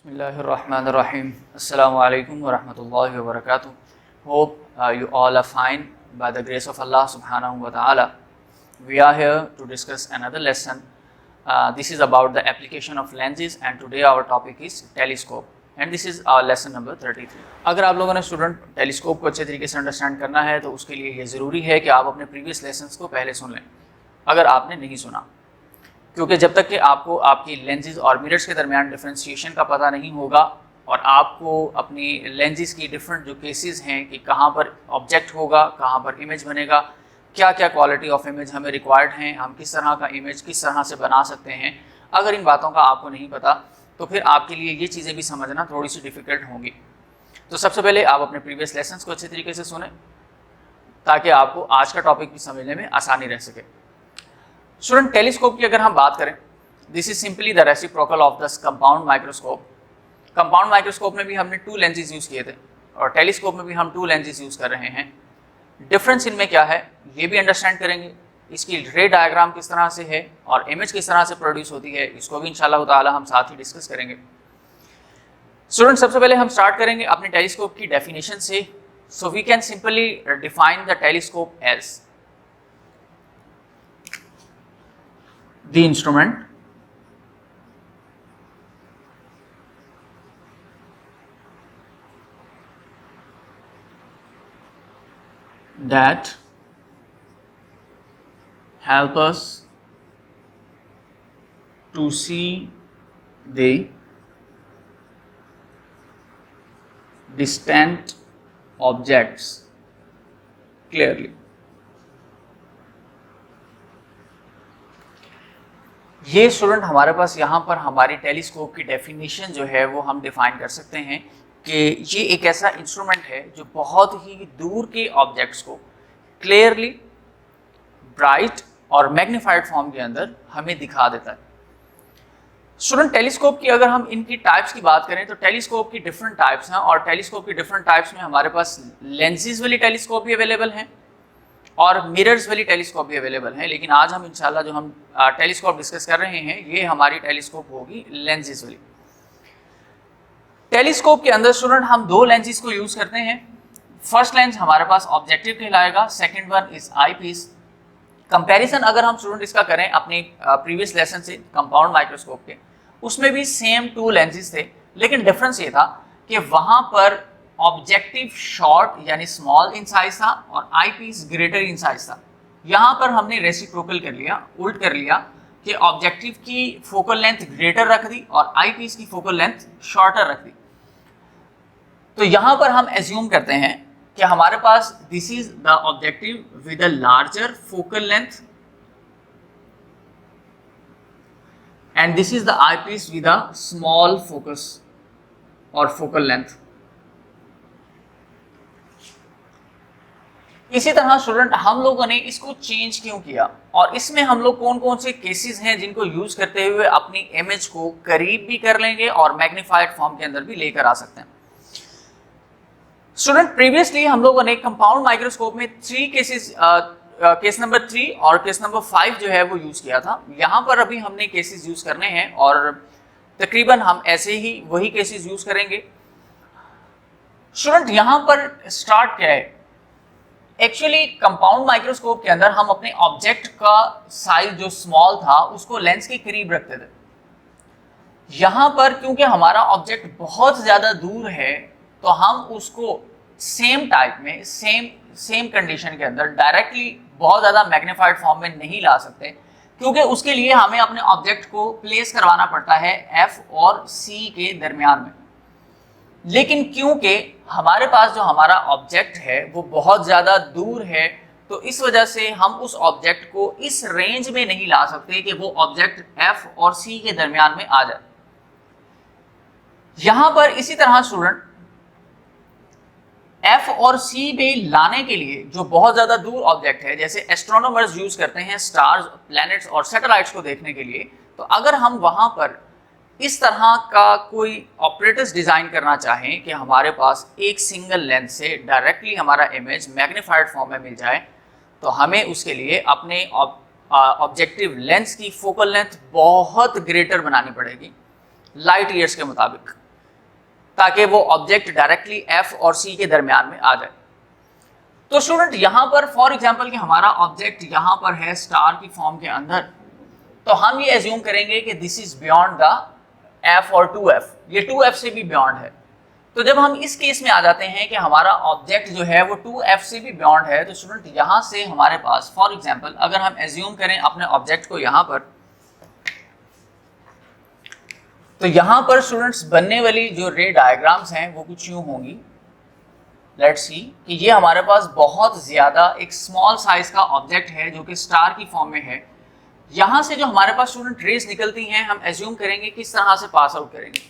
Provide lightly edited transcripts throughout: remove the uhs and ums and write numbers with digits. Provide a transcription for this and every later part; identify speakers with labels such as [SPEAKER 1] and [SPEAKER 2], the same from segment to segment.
[SPEAKER 1] Bismillahirrahmanirrahim. Assalamu alaikum wa rahmatullahi wa barakatuh. Hope you all are fine by the grace of Allah subhanahu wa ta'ala. We are here to discuss another lesson. This is about the application of lenses and today our topic is telescope and this is our lesson number 33. अगर आप लोगों ने student telescope को अच्छे तरीके से understand करना है तो उसके लिए ये ज़रूरी है कि आप अपने प्रीवियस लेसन्स को पहले सुन लें अगर आपने नहीं सुना, क्योंकि जब तक कि आपको आपकी लेंसेज और मिरर्स के दरमियान डिफ्रेंशिएशन का पता नहीं होगा और आपको अपनी लेंसेज की डिफरेंट जो केसेस हैं कि कहाँ पर ऑब्जेक्ट होगा, कहाँ पर इमेज बनेगा, क्या क्या क्वालिटी ऑफ इमेज हमें रिक्वायर्ड हैं, हम किस तरह का इमेज किस तरह से बना सकते हैं, अगर इन बातों का आपको नहीं पता तो फिर आपके लिए ये चीज़ें भी समझना थोड़ी सी डिफ़िकल्ट होंगी। तो सबसे पहले आप अपने प्रीवियस लेसन्स को अच्छे तरीके से सुने ताकि आपको आज का टॉपिक भी समझने में आसानी रह सके। स्टूडेंट, टेलीस्कोप की अगर हम बात करें, this is simply the reciprocal of the compound microscope. Compound microscope में भी हमने 2 लेंसेज यूज़ किए थे और टेलीस्कोप में भी हम 2 लेंसेज यूज़ कर रहे हैं। डिफरेंस इनमें क्या है ये भी अंडरस्टैंड करेंगे, इसकी रे डायग्राम किस तरह से है और इमेज किस तरह से प्रोड्यूस होती है इसको भी इंशाल्लाह ताला हम साथ ही डिस्कस करेंगे। स्टूडेंट, सबसे पहले हम स्टार्ट करेंगे अपने टेलीस्कोप की डेफिनेशन से। So we can simply define the telescope as the instrument that help us to see the distant objects clearly. ये स्टूडेंट हमारे पास यहाँ पर हमारी टेलीस्कोप की डेफिनेशन जो है वो हम डिफाइन कर सकते हैं कि ये एक ऐसा इंस्ट्रूमेंट है जो बहुत ही दूर के ऑब्जेक्ट्स को क्लियरली, ब्राइट और मैग्नीफाइड फॉर्म के अंदर हमें दिखा देता है। स्टूडेंट, टेलीस्कोप की अगर हम इनकी टाइप्स की बात करें तो टेलीस्कोप की डिफरेंट टाइप्स हैं और टेलीस्कोप की डिफरेंट टाइप्स में हमारे पास लेंसेज वाली टेलीस्कोप भी अवेलेबल हैं और मिरर्स वाली टेलीस्कोप भी अवेलेबल है। लेकिन आज हम इंशाल्लाह जो हम टेलीस्कोप डिस्कस कर रहे हैं ये हमारी टेलीस्कोप होगी लेंसेज वाली। टेलीस्कोप के अंदर स्टूडेंट हम 2 लेंसेज को यूज करते हैं। फर्स्ट लेंस हमारे पास ऑब्जेक्टिव कहलाएगा, second one is eyepiece. Comparison अगर हम स्टूडेंट इसका करें अपने प्रीवियस लेसन से कंपाउंड माइक्रोस्कोप के, उसमें भी सेम 2 लेंसेज थे, लेकिन डिफरेंस ये था कि वहां पर ऑब्जेक्टिव शॉर्ट यानी स्मॉल इन साइज था और आई पीस ग्रेटर इन साइज था। यहाँ पर हमने रेसिप्रोकल कर लिया, उल्ट कर लिया कि ऑब्जेक्टिव की फोकल लेंथ ग्रेटर रख दी और आई पीस की फोकल लेंथ शॉर्टर रख दी। तो यहाँ पर हम एज्यूम करते हैं कि हमारे पास this is the objective with a larger focal length and this is the I piece with a small focus और फोकल लेंथ। इसी तरह स्टूडेंट हम लोगों ने इसको चेंज क्यों किया और इसमें हम लोग कौन कौन से केसेस हैं जिनको यूज करते हुए अपनी इमेज को करीब भी कर लेंगे और मैग्नीफाइड फॉर्म के अंदर भी लेकर आ सकते हैं। स्टूडेंट, प्रीवियसली हम लोगों ने कंपाउंड माइक्रोस्कोप में 3 केसेस, केस नंबर 3 और केस नंबर 5 जो है वो यूज किया था। यहाँ पर अभी हमने केसेस यूज करने हैं और तकरीबन हम ऐसे ही वही केसेस यूज करेंगे। स्टूडेंट, यहाँ पर स्टार्ट क्या है, एक्चुअली कंपाउंड माइक्रोस्कोप के अंदर हम अपने ऑब्जेक्ट का साइज जो स्मॉल था उसको लेंस के करीब रखते थे। यहां पर क्योंकि हमारा ऑब्जेक्ट बहुत ज्यादा दूर है तो हम उसको सेम टाइप में सेम कंडीशन के अंदर डायरेक्टली बहुत ज्यादा मैग्नीफाइड फॉर्म में नहीं ला सकते, क्योंकि उसके लिए हमें अपने ऑब्जेक्ट को प्लेस करवाना पड़ता है F और C के दरमियान में। लेकिन क्योंकि हमारे पास जो हमारा ऑब्जेक्ट है वो बहुत ज़्यादा दूर है तो इस वजह से हम उस of को इस रेंज में नहीं ला सकते कि वो ऑब्जेक्ट F और C के दरमियान में आ जाए। यहां पर इसी तरह स्टूडेंट F और C में लाने के लिए जो बहुत ज़्यादा दूर ऑब्जेक्ट है, जैसे एस्ट्रोनॉमर्स यूज करते हैं स्टार्स, प्लैनेट्स और सैटेलाइट्स को देखने के लिए, तो अगर हम वहां पर इस तरह का कोई ऑपरेटर्स डिज़ाइन करना चाहें कि हमारे पास एक सिंगल लेंस से डायरेक्टली हमारा इमेज मैग्नीफाइड फॉर्म में मिल जाए, तो हमें उसके लिए अपने ऑब्जेक्टिव लेंस की फोकल लेंथ बहुत ग्रेटर बनानी पड़ेगी लाइट ईयर्स के मुताबिक। ताकि वो ऑब्जेक्ट डायरेक्टली F और C के दरमियान में आ जाए। तो स्टूडेंट यहाँ पर फॉर एग्जांपल कि हमारा ऑब्जेक्ट यहाँ पर है स्टार की फॉर्म के अंदर, तो हम ये एज्यूम करेंगे कि this is beyond the F और 2F, ये 2F से भी बियॉन्ड है। तो जब हम इस केस में आ जाते हैं कि हमारा ऑब्जेक्ट जो है वो 2F से भी बियॉन्ड है, तो स्टूडेंट यहाँ से हमारे पास फॉर एग्जांपल अगर हम एज्यूम करें अपने ऑब्जेक्ट को यहाँ पर, तो यहाँ पर स्टूडेंट्स बनने वाली जो रे डायग्राम्स हैं वो कुछ यूं होंगी। लेट्स सी कि ये हमारे पास बहुत ज़्यादा एक स्मॉल साइज का ऑब्जेक्ट है जो कि स्टार की फॉर्म में है। यहाँ से जो हमारे पास स्टूडेंट रेज निकलती हैं, हम एज्यूम करेंगे किस तरह से पास आउट करेंगे।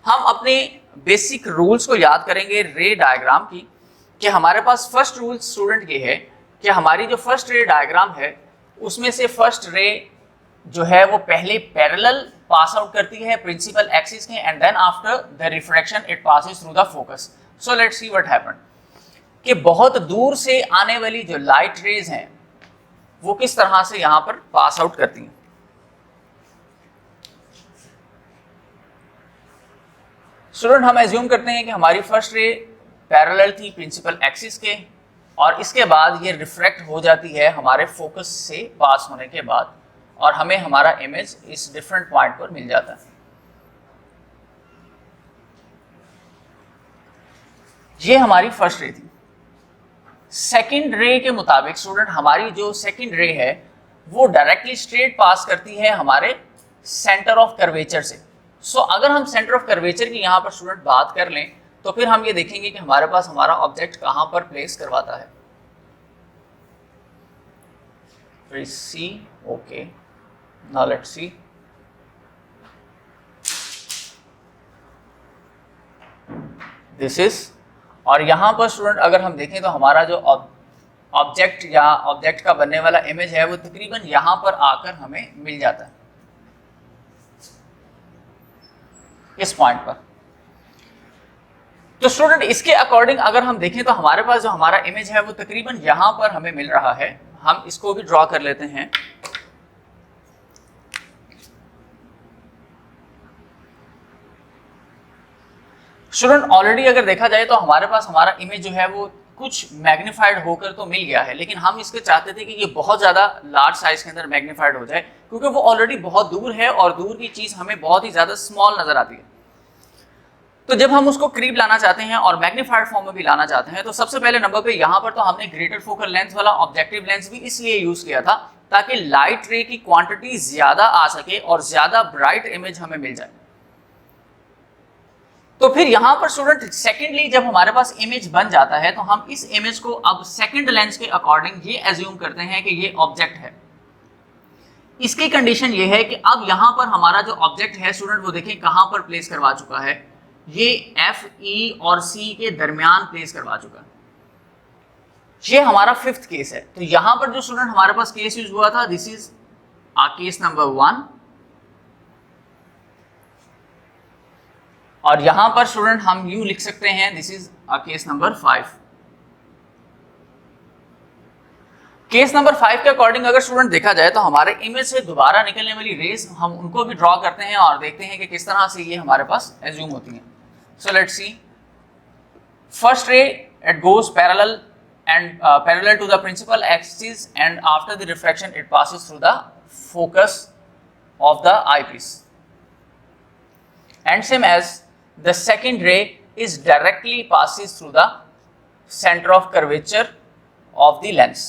[SPEAKER 1] हम अपने बेसिक रूल्स को याद करेंगे रे डायग्राम की, कि हमारे पास फर्स्ट रूल स्टूडेंट ये है कि हमारी जो फर्स्ट रे डायग्राम है उसमें से फर्स्ट रे जो है वो पहले पैरेलल पास आउट करती है प्रिंसिपल एक्सिस के, and then after the refraction it passes through the focus. So let's see what happened कि बहुत दूर से आने वाली जो लाइट रेज हैं वो किस तरह से यहां पर पास आउट करती हैं। स्टूडेंट हम एज्यूम करते हैं कि हमारी फर्स्ट रे पैरेलल थी प्रिंसिपल एक्सिस के, और इसके बाद ये रिफ्रैक्ट हो जाती है हमारे फोकस से पास होने के बाद, और हमें हमारा इमेज इस डिफरेंट पॉइंट पर मिल जाता है। ये हमारी फर्स्ट रे थी। सेकंड रे के मुताबिक स्टूडेंट हमारी जो सेकंड रे है वो डायरेक्टली स्ट्रेट पास करती है हमारे सेंटर ऑफ कर्वेचर से। सो अगर हम सेंटर ऑफ कर्वेचर की यहाँ पर स्टूडेंट बात कर लें तो फिर हम ये देखेंगे कि हमारे पास हमारा ऑब्जेक्ट कहाँ पर प्लेस करवाता है। See okay, now let's see. This is, और यहाँ पर स्टूडेंट अगर हम देखें तो हमारा जो ऑब्जेक्ट या ऑब्जेक्ट का बनने वाला इमेज है वो तकरीबन यहाँ पर आकर हमें मिल जाता है इस पॉइंट पर। तो स्टूडेंट इसके अकॉर्डिंग अगर हम देखें तो हमारे पास जो हमारा इमेज है वो तकरीबन यहाँ पर हमें मिल रहा है। हम इसको भी ड्रॉ कर लेते हैं। स्टूडेंट ऑलरेडी अगर देखा जाए तो हमारे पास हमारा इमेज जो है वो कुछ मैग्नीफाइड होकर तो मिल गया है, लेकिन हम इसके चाहते थे कि ये बहुत ज़्यादा लार्ज साइज के अंदर मैग्नीफाइड हो जाए, क्योंकि वो ऑलरेडी बहुत दूर है और दूर की चीज़ हमें बहुत ही ज़्यादा स्मॉल नज़र आती है। तो जब हम उसको करीब लाना चाहते हैं और मैग्नीफाइड फॉर्म में भी लाना चाहते हैं, तो सबसे पहले नंबर पे यहाँ पर तो हमने ग्रेटर फोकल लेंथ वाला ऑब्जेक्टिव लेंस भी इसलिए यूज़ किया था ताकि लाइट रे की क्वांटिटी ज़्यादा आ सके और ज़्यादा ब्राइट इमेज हमें मिल जाए। तो फिर यहाँ पर स्टूडेंट सेकेंडली जब हमारे पास इमेज बन जाता है तो हम इस इमेज को अब सेकंड लेंस के अकॉर्डिंग ये एज्यूम करते हैं कि ये ऑब्जेक्ट है। इसकी कंडीशन ये है कि अब यहाँ पर हमारा जो ऑब्जेक्ट है स्टूडेंट वो देखें कहाँ पर प्लेस करवा चुका है, ये F, E और C के दरमियान प्लेस करवा चुका है। ये हमारा फिफ्थ केस है। तो यहाँ पर जो स्टूडेंट हमारे पास केस यूज हुआ था, दिस इज केस नंबर 1, और यहां पर स्टूडेंट हम यू लिख सकते हैं this is case number 5। Case number 5 के अकॉर्डिंग अगर स्टूडेंट देखा जाए तो हमारे इमेज से दोबारा निकलने वाली रेज हम उनको भी ड्रॉ करते हैं और देखते हैं कि किस तरह से ये हमारे पास एज्यूम होती हैं। सो let's C, first ray it goes parallel and parallel to the principal axis, and after the refraction it passes through the focus of the eyepiece, and same as the second ray is directly passes through the center of curvature of the lens.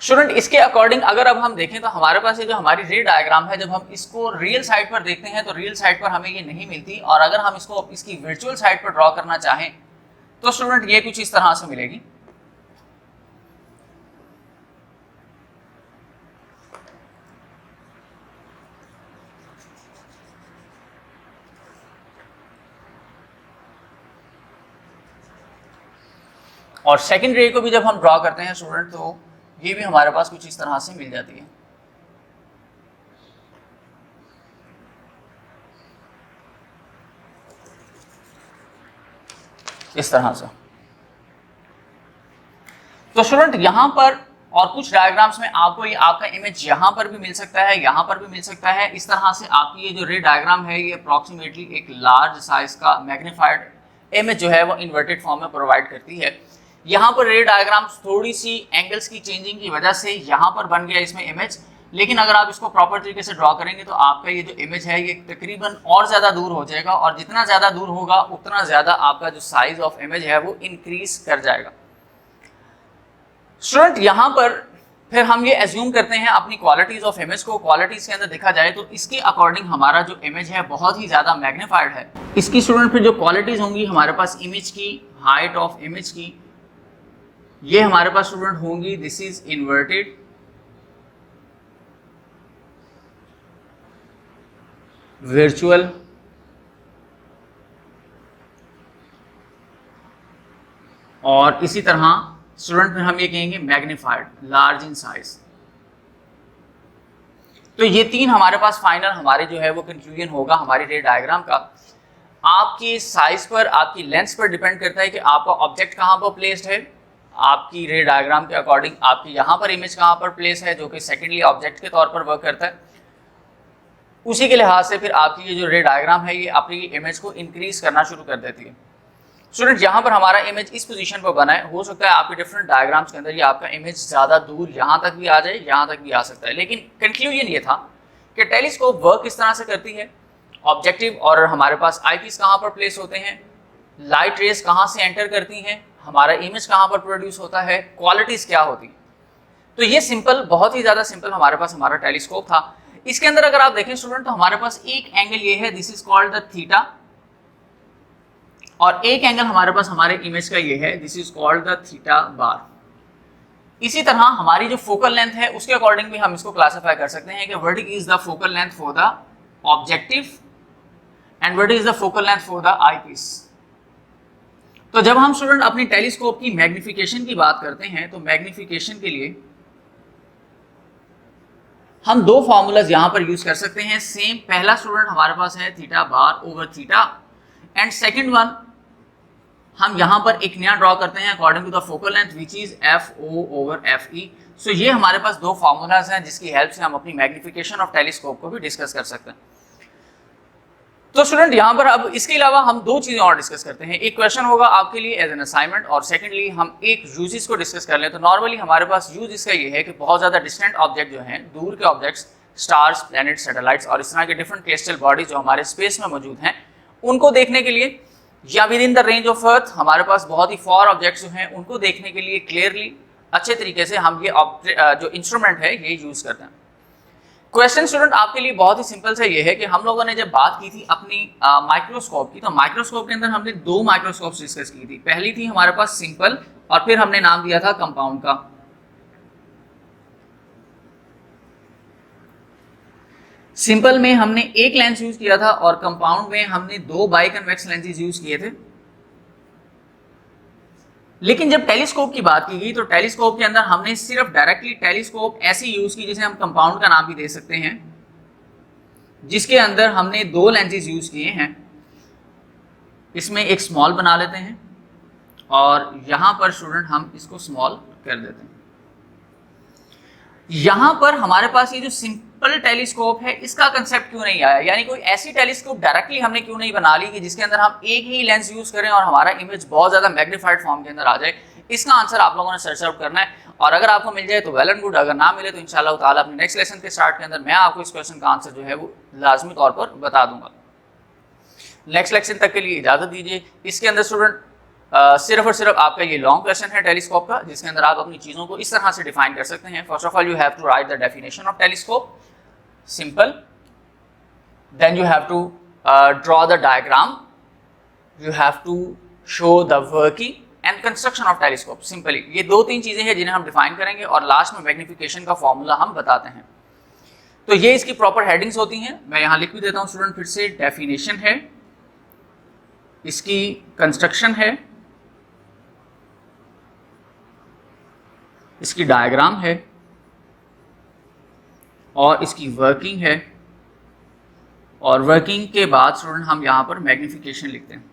[SPEAKER 1] Student इसके according अगर अब हम देखें तो हमारे पास ये जो हमारी रे डायग्राम है, जब हम इसको रियल साइड पर देखते हैं तो रियल साइड पर हमें ये नहीं मिलती, और अगर हम इसको इसकी वर्चुअल साइड पर ड्रॉ करना चाहें तो स्टूडेंट ये कुछ इस तरह से मिलेगी। और सेकंड रे को भी जब हम ड्रॉ करते हैं स्टूडेंट तो ये भी हमारे पास कुछ इस तरह से मिल जाती है। इस तरह से। तो स्टूडेंट यहां पर और कुछ डायग्राम्स में आपको ये आपका इमेज यहाँ पर भी मिल सकता है, यहाँ पर भी मिल सकता है। इस तरह से आपकी ये जो रे डायग्राम है ये अप्रॉक्सीमेटली एक लार्ज साइज का मैग्नीफाइड इमेज जो है वो इन्वर्टेड फॉर्म में प्रोवाइड करती है। यहाँ पर रे डायग्राम्स थोड़ी सी एंगल्स की चेंजिंग की वजह से यहाँ पर बन गया इसमें इमेज, लेकिन अगर आप इसको प्रॉपर तरीके से ड्रॉ करेंगे तो आपका ये जो इमेज है ये तकरीबन और ज़्यादा दूर हो जाएगा, और जितना ज़्यादा दूर होगा उतना ज़्यादा आपका जो साइज ऑफ इमेज है वो इंक्रीज कर जाएगा। स्टूडेंट यहाँ पर फिर हम ये एज्यूम करते हैं अपनी क्वालिटीज ऑफ इमेज को। क्वालिटीज के अंदर देखा जाए तो इसके अकॉर्डिंग हमारा जो इमेज है बहुत ही ज़्यादा मैग्नीफाइड है। इसकी स्टूडेंट फिर जो क्वालिटीज होंगी हमारे पास इमेज की, हाइट ऑफ इमेज की, ये हमारे पास स्टूडेंट होंगी दिस इज इन्वर्टेड, वर्चुअल, और इसी तरह स्टूडेंट में हम ये कहेंगे मैग्नीफाइड, लार्ज इन साइज। तो ये तीन हमारे पास फाइनल हमारे जो है वो कंक्लूजन होगा हमारी रे डायग्राम का। आपकी साइज पर, आपकी लेंथ पर डिपेंड करता है कि आपका ऑब्जेक्ट कहाँ पर प्लेस्ड है। आपकी रे डायग्राम के अकॉर्डिंग आपकी यहाँ पर इमेज कहाँ पर प्लेस है, जो कि सेकेंडली ऑब्जेक्ट के तौर पर वर्क करता है। उसी के लिहाज से फिर आपकी ये जो रे डायग्राम है ये आपकी इमेज को इंक्रीज करना शुरू कर देती है। स्टूडेंट यहाँ पर हमारा इमेज इस पोजीशन पर बना है, हो सकता है आपके डिफरेंट डायग्राम्स के अंदर ये आपका इमेज ज़्यादा दूर यहाँ तक भी आ जाए, यहाँ तक भी आ सकता है, लेकिन कंक्लूजन ये था कि टेलीस्कोप वर्क किस तरह से करती है, ऑब्जेक्टिव और हमारे पास आई पीस कहाँ पर प्लेस होते हैं, लाइट रेज कहाँ से एंटर करती हैं, हमारा इमेज कहाँ पर प्रोड्यूस होता है, क्वालिटीज़ क्या होती है। तो ये सिंपल, बहुत ही ज़्यादा सिंपल हमारे पास हमारा टेलीस्कोप था। इसके अंदर अगर आप देखें स्टूडेंट तो हमारे पास एक एंगल ये है, this is called the theta, और एक एंगल हमारे पास हमारे इमेज का ये है, this is called the theta bar. इसी तरह हमारी जो फोकल लेंथ है उसके अकॉर्डिंग भी हम इसको क्लासिफाई कर सकते हैं कि what is the focal length for the objective and what is the focal length for the I piece. तो जब हम स्टूडेंट अपनी टेलीस्कोप की मैग्निफिकेशन की बात करते हैं तो मैग्निफिकेशन के लिए हम दो फॉर्मूलाज यहां पर यूज कर सकते हैं। सेम, पहला स्टूडेंट हमारे पास है theta bar over theta, and second one हम यहां पर एक नया ड्रॉ करते हैं according to the focal length which is F O over F E. So ये हमारे पास दो फॉर्मूलाज हैं जिसकी हेल्प से हम अपनी मैग्निफिकेशन ऑफ टेलीस्कोप को भी डिस्कस कर सकते हैं। तो स्टूडेंट यहाँ पर अब इसके अलावा हम दो चीज़ें और डिस्कस करते हैं। एक क्वेश्चन होगा आपके लिए एज एन असाइनमेंट, और सेकंडली हम एक यूजेस को डिस्कस कर लें। तो नॉर्मली हमारे पास यूज इसका ये है कि बहुत ज़्यादा डिस्टेंट ऑब्जेक्ट जो हैं, दूर के ऑब्जेक्ट्स, स्टार्स, प्लैनेट, सैटेलाइट्स और इस तरह के डिफरेंट क्रिस्टल बॉडीज जो हमारे स्पेस में मौजूद हैं, उनको देखने के लिए, या with in the range of earth हमारे पास बहुत ही फार ऑब्जेक्ट्स जो हैं उनको देखने के लिए क्लियरली अच्छे तरीके से हम ये जो इंस्ट्रूमेंट है ये यूज़ करते हैं। क्वेश्चन स्टूडेंट आपके लिए बहुत ही सिंपल सा ये है कि हम लोगों ने जब बात की थी अपनी माइक्रोस्कोप की, तो माइक्रोस्कोप के अंदर हमने दो माइक्रोस्कोप्स डिस्कस की थी। पहली थी हमारे पास सिंपल, और फिर हमने नाम दिया था कंपाउंड का। सिंपल में हमने एक लेंस यूज किया था और कंपाउंड में हमने दो बाई कन्वेक्स लेंसेज यूज किए थे। लेकिन जब टेलीस्कोप की बात की गई तो टेलीस्कोप के अंदर हमने सिर्फ डायरेक्टली टेलीस्कोप ऐसी यूज की जिसे हम कंपाउंड का नाम भी दे सकते हैं, जिसके अंदर हमने दो लेंसेज यूज किए हैं। इसमें एक स्मॉल बना लेते हैं और यहां पर स्टूडेंट हम इसको स्मॉल कर देते हैं। यहां पर हमारे पास ये जो सिंपल टेलीस्कोप है इसका कंसेप्ट क्यों नहीं आया, यानी कोई ऐसी टेलीस्कोप डायरेक्टली हमने क्यों नहीं बना ली कि जिसके अंदर हम एक ही लेंस यूज करें और हमारा इमेज बहुत ज्यादा मैग्नीफाइड फॉर्म के अंदर आ जाए। इसका आंसर आप लोगों ने सर्च आउट करना है, और अगर आपको मिल जाए तो वेल एंड गुड, अगर ना मिले तो इंशाल्लाह ताला अपने नेक्स्ट लेसन के स्टार्ट के अंदर मैं आपको इस क्वेश्चन का आंसर जो है वो लाजमी तौर पर बता दूंगा। नेक्स्ट लेक्चर तक के लिए इजाजत दीजिए। इसके अंदर स्टूडेंट सिर्फ और सिर्फ आपका ये लॉन्ग क्वेश्चन है टेलीस्कोप का, जिसके अंदर आप अपनी चीज़ों को इस तरह से डिफाइन कर सकते हैं। First of all you have to write the definition of telescope, simple, then you have to draw the diagram, you have to show the working and construction of telescope. Simply ये दो तीन चीज़ें हैं जिन्हें हम डिफाइन करेंगे और last में मैग्निफिकेशन का फॉर्मूला हम बताते हैं। तो ये इसकी प्रॉपर हेडिंग्स होती हैं, मैं यहाँ लिख भी देता हूँ स्टूडेंट फिर से। डेफिनेशन है, इसकी कंस्ट्रक्शन है, इसकी डायग्राम है और इसकी वर्किंग है, और वर्किंग के बाद स्टूडेंट हम यहाँ पर मैग्निफिकेशन लिखते हैं।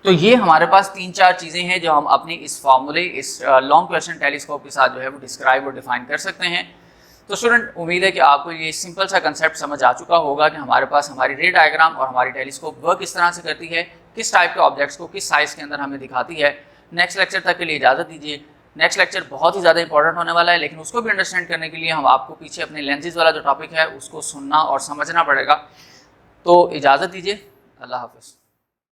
[SPEAKER 1] तो ये हमारे पास 3-4 चीज़ें हैं जो हम अपनी इस फार्मूले, इस लॉन्ग क्वेश्चन टेलीस्कोप के साथ जो है वो डिस्क्राइब और डिफाइन कर सकते हैं। तो स्टूडेंट, उम्मीद है कि आपको ये सिंपल सा कंसेप्ट समझ आ चुका होगा कि हमारे पास हमारी रे डायग्राम और हमारी टेलीस्कोप वर्क किस तरह से करती है, किस टाइप के ऑब्जेक्ट्स को किस साइज़ के अंदर हमें दिखाती है। नेक्स्ट लेक्चर तक के लिए इजाज़त दीजिए। नेक्स्ट लेक्चर बहुत ही ज़्यादा इंपॉर्टेंट होने वाला है, लेकिन उसको भी अंडरस्टैंड करने के लिए हम आपको पीछे अपने लेंसेज वाला जो टॉपिक है उसको सुनना और समझना पड़ेगा। तो इजाज़त दीजिए, अल्लाह हाफ़िज़।